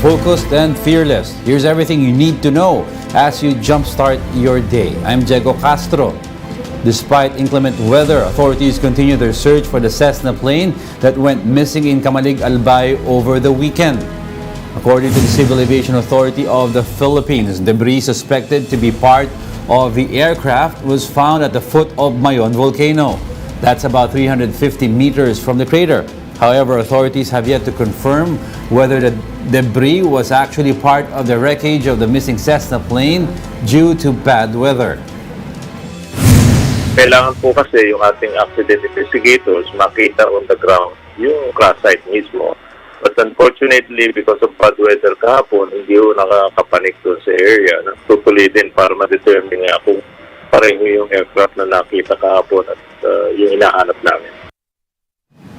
focused and fearless. Here's everything you need to know as you jumpstart your day. I'm Diego Castro. Despite inclement weather, authorities continue their search for the Cessna plane that went missing in Camalig, Albay over the weekend. According to the Civil Aviation Authority of the Philippines, debris suspected to be part of the aircraft was found at the foot of Mayon volcano. That's about 350 meters from the crater. However, authorities have yet to confirm whether the debris was actually part of the wreckage of the missing Cessna plane due to bad weather. Kailangan po kasi yung ating accident investigators makita on the ground yung crash site mismo. But unfortunately, because of bad weather kahapon, hindi po nakakapanik doon sa area. Tutuloy din para ma-determine nga kung pareho yung aircraft na nakita kahapon at yung hinahanap namin.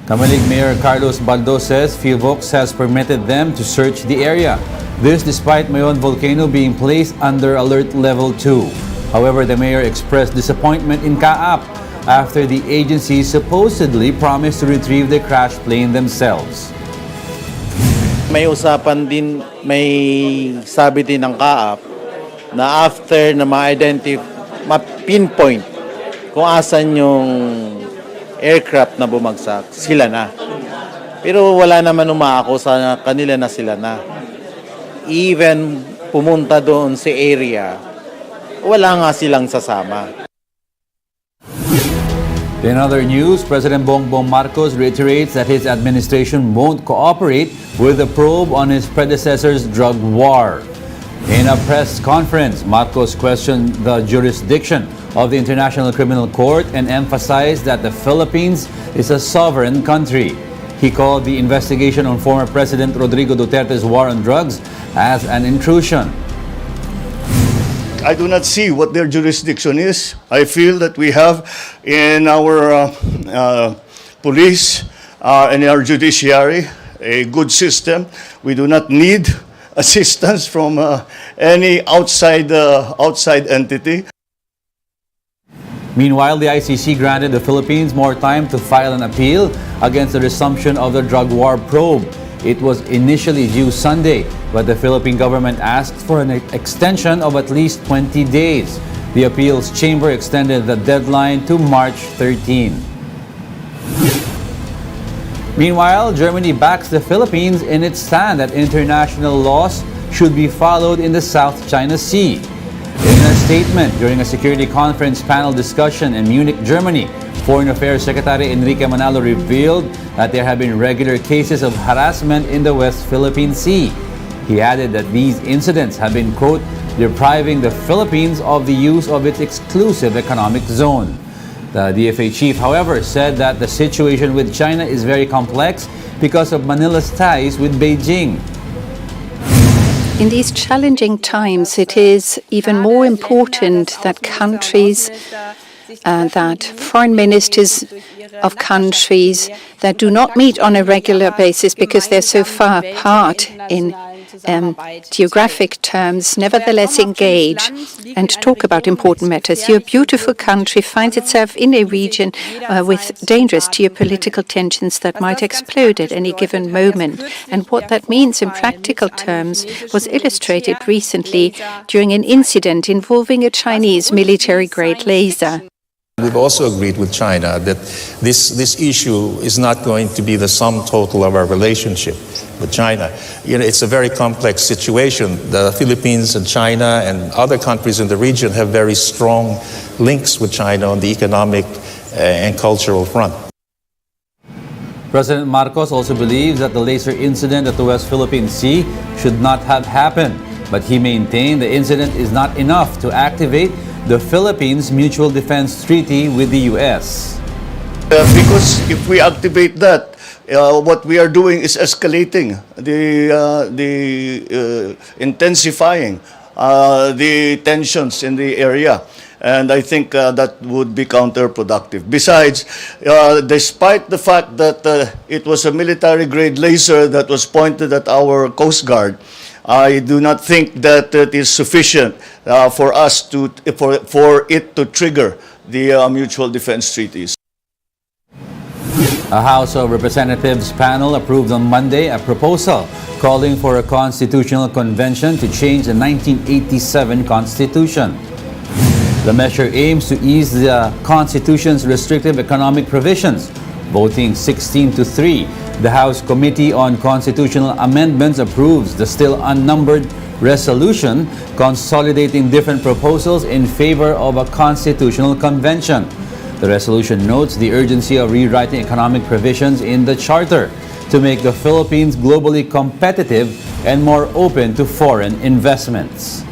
Camalig Mayor Carlos Baldo says PhilVox has permitted them to search the area. This despite Mayon volcano being placed under alert level 2. However, the mayor expressed disappointment in CAAP after the agency supposedly promised to retrieve the crashed plane themselves. May usapan din, may sabi din ng CAAP na after na ma-pinpoint kung asan yung aircraft na bumagsak, sila na. Pero wala naman umaako sa kanila na sila na. Even pumunta doon sa area, wala nga silang sasama. In other news, President Bongbong Marcos reiterates that his administration won't cooperate with the probe on his predecessor's drug war. In a press conference, Marcos questioned the jurisdiction of the International Criminal Court and emphasized that the Philippines is a sovereign country. He called the investigation on former President Rodrigo Duterte's war on drugs as an intrusion. I do not see what their jurisdiction is. I feel that we have in our police and our judiciary a good system. We do not need assistance from any outside entity. Meanwhile, the ICC granted the Philippines more time to file an appeal against the resumption of the drug war probe. It was initially due Sunday, but the Philippine government asked for an extension of at least 20 days. The appeals chamber extended the deadline to March 13. Meanwhile, Germany backs the Philippines in its stand that international laws should be followed in the South China Sea. In a statement during a security conference panel discussion in Munich, Germany, Foreign Affairs Secretary Enrique Manalo revealed that there have been regular cases of harassment in the West Philippine Sea. He added that these incidents have been, quote, depriving the Philippines of the use of its exclusive economic zone. The DFA chief, however, said that the situation with China is very complex because of Manila's ties with Beijing. In these challenging times, it is even more important that countries that foreign ministers of countries that do not meet on a regular basis because they're so far apart in geographic terms, nevertheless engage and talk about important matters. Your beautiful country finds itself in a region with dangerous geopolitical tensions that might explode at any given moment. And what that means in practical terms was illustrated recently during an incident involving a Chinese military-grade laser. We've also agreed with China that this issue is not going to be the sum total of our relationship with China. You know, it's a very complex situation. The Philippines and China and other countries in the region have very strong links with China on the economic and cultural front. President Marcos also believes that the laser incident at the West Philippine Sea should not have happened, but he maintained the incident is not enough to activate the Philippines Mutual Defense Treaty with the U.S. Because if we activate that, what we are doing is escalating, intensifying the tensions in the area. And I think that would be counterproductive. Besides, despite the fact that it was a military-grade laser that was pointed at our Coast Guard, I do not think that it is sufficient for it to trigger the mutual defense treaties. A House of Representatives panel approved on Monday a proposal calling for a constitutional convention to change the 1987 Constitution. The measure aims to ease the Constitution's restrictive economic provisions. Voting 16-3, the House Committee on Constitutional Amendments approves the still unnumbered resolution consolidating different proposals in favor of a constitutional convention. The resolution notes the urgency of rewriting economic provisions in the Charter to make the Philippines globally competitive and more open to foreign investments.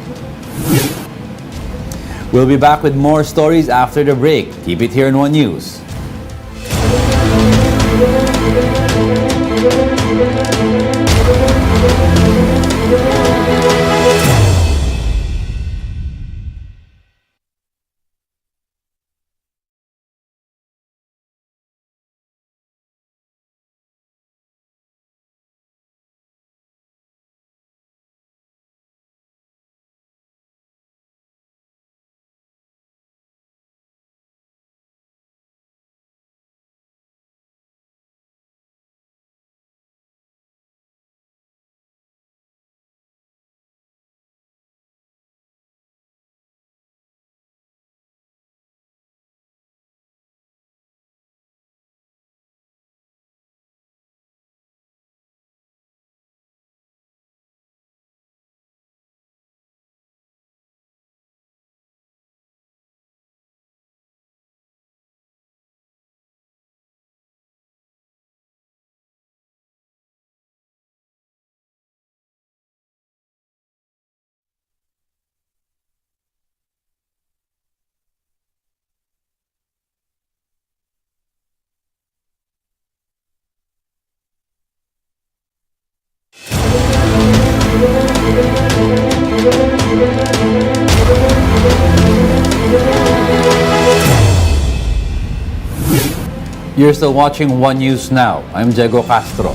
We'll be back with more stories after the break. Keep it here in One News. You're still watching One News Now. I'm Diego Castro.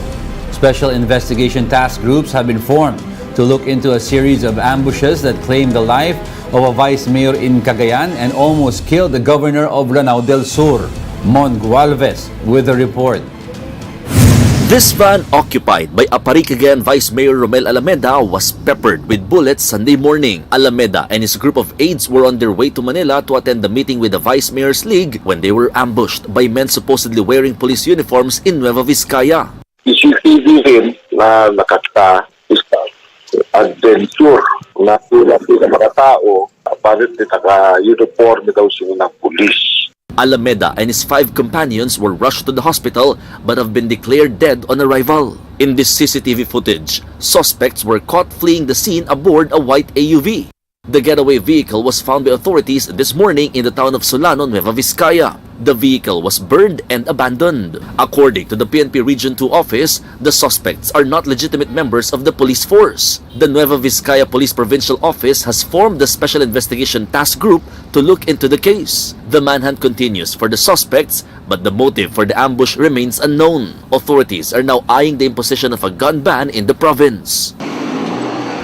Special investigation task groups have been formed to look into a series of ambushes that claimed the life of a vice mayor in Cagayan and almost killed the governor of Lanao del Sur, Mon Gualvez, with a report. This van, occupied by Apari Cagayan Vice Mayor Romel Alameda, was peppered with bullets Sunday morning. Alameda and his group of aides were on their way to Manila to attend the meeting with the Vice Mayor's League when they were ambushed by men supposedly wearing police uniforms in Nueva Vizcaya. CCTV rin na naka-adventure na sila mga tao, apparently naka-uniform daw sila ng police. Alameda and his 5 companions were rushed to the hospital but have been declared dead on arrival. In this CCTV footage, suspects were caught fleeing the scene aboard a white AUV. The getaway vehicle was found by authorities this morning in the town of Solano, Nueva Vizcaya. The vehicle was burned and abandoned. According to the PNP Region 2 office, the suspects are not legitimate members of the police force. The Nueva Vizcaya Police Provincial Office has formed the Special Investigation Task Group to look into the case. The manhunt continues for the suspects, but the motive for the ambush remains unknown. Authorities are now eyeing the imposition of a gun ban in the province.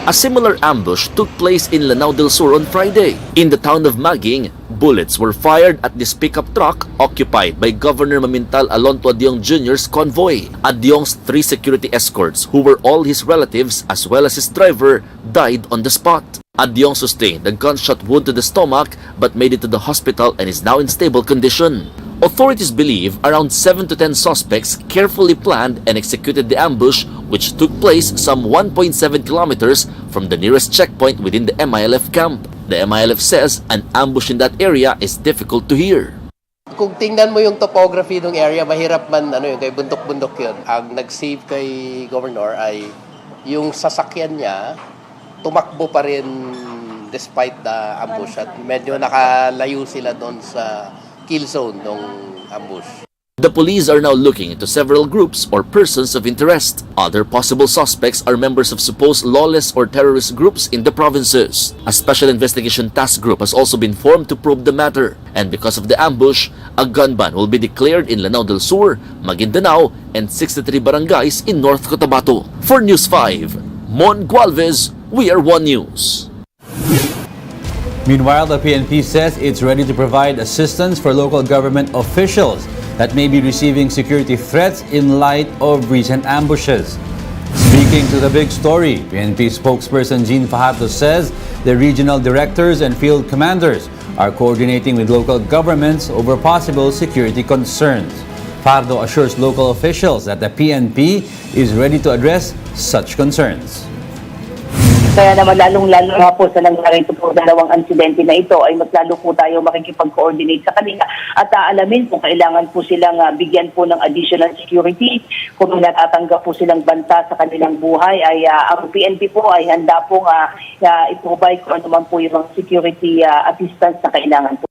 A similar ambush took place in Lanao del Sur on Friday. In the town of Maging, bullets were fired at this pickup truck occupied by Governor Mamintal Alonto Adiong Jr.'s convoy. Adiong's 3 security escorts, who were all his relatives as well as his driver, died on the spot. Adiong sustained a gunshot wound to the stomach but made it to the hospital and is now in stable condition. Authorities believe around 7 to 10 suspects carefully planned and executed the ambush, which took place some 1.7 kilometers from the nearest checkpoint within the MILF camp. The MILF says an ambush in that area is difficult to hear. Kung tingnan mo yung topography ng area, mahirap man yun, kay bundok-bundok yun. Ang nag-save kay Governor ay yung sasakyan niya, tumakbo pa rin despite the ambush at medyo nakalayo sila doon sa kill zone ng ambush. The police are now looking into several groups or persons of interest. Other possible suspects are members of supposed lawless or terrorist groups in the provinces. A special investigation task group has also been formed to probe the matter. And because of the ambush, a gun ban will be declared in Lanao del Sur, Maguindanao, and 63 barangays in North Cotabato. For News 5, Mon Gualvez, we are One News. Meanwhile, the PNP says it's ready to provide assistance for local government officials that may be receiving security threats in light of recent ambushes. Speaking to the big story, PNP spokesperson Jean Fajardo says the regional directors and field commanders are coordinating with local governments over possible security concerns. Fajardo assures local officials that the PNP is ready to address such concerns. Kaya naman lalong-lalo nga po sa nangyari ito po dalawang insidente na ito ay mas lalo po tayo makikipag-coordinate sa kanila at aalamin kung kailangan po silang bigyan po ng additional security, kung natatanggap po silang banta sa kanilang buhay ay ang PNP po ay handa pong i-provide kung ano man po yung security assistance na kailangan po.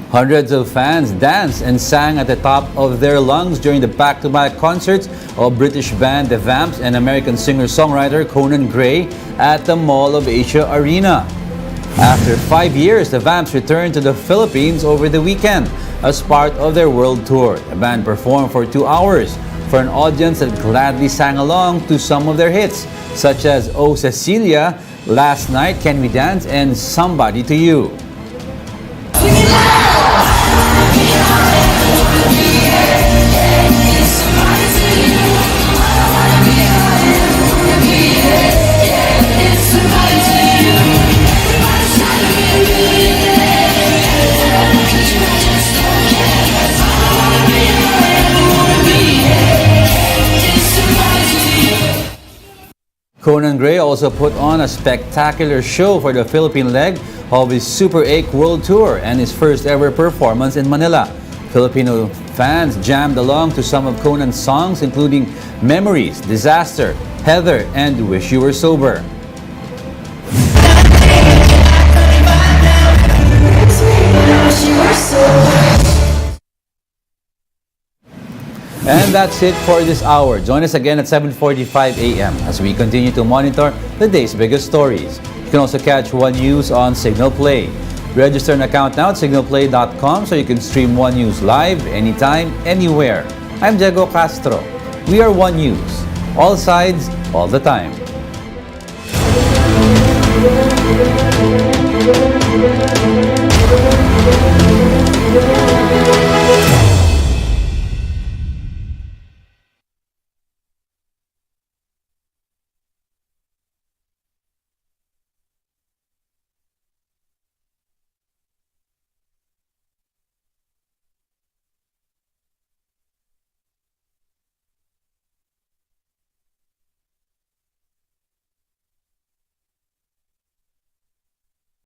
Hundreds of fans danced and sang at the top of their lungs during the back-to-back concerts of British band The Vamps and American singer-songwriter Conan Gray at the Mall of Asia Arena. After 5 years, The Vamps returned to the Philippines over the weekend as part of their world tour. The band performed for 2 hours for an audience that gladly sang along to some of their hits, such as Oh Cecilia, Last Night, Can We Dance, and Somebody to You. Conan Gray also put on a spectacular show for the Philippine leg of his Super 8 World Tour and his first ever performance in Manila. Filipino fans jammed along to some of Conan's songs including Memories, Disaster, Heather, and Wish You Were Sober. And that's it for this hour. Join us again at 7:45 a.m. as we continue to monitor the day's biggest stories. You can also catch One News on Signal Play. Register an account now at signalplay.com so you can stream One News live anytime, anywhere. I'm Diego Castro. We are One News. All sides, all the time.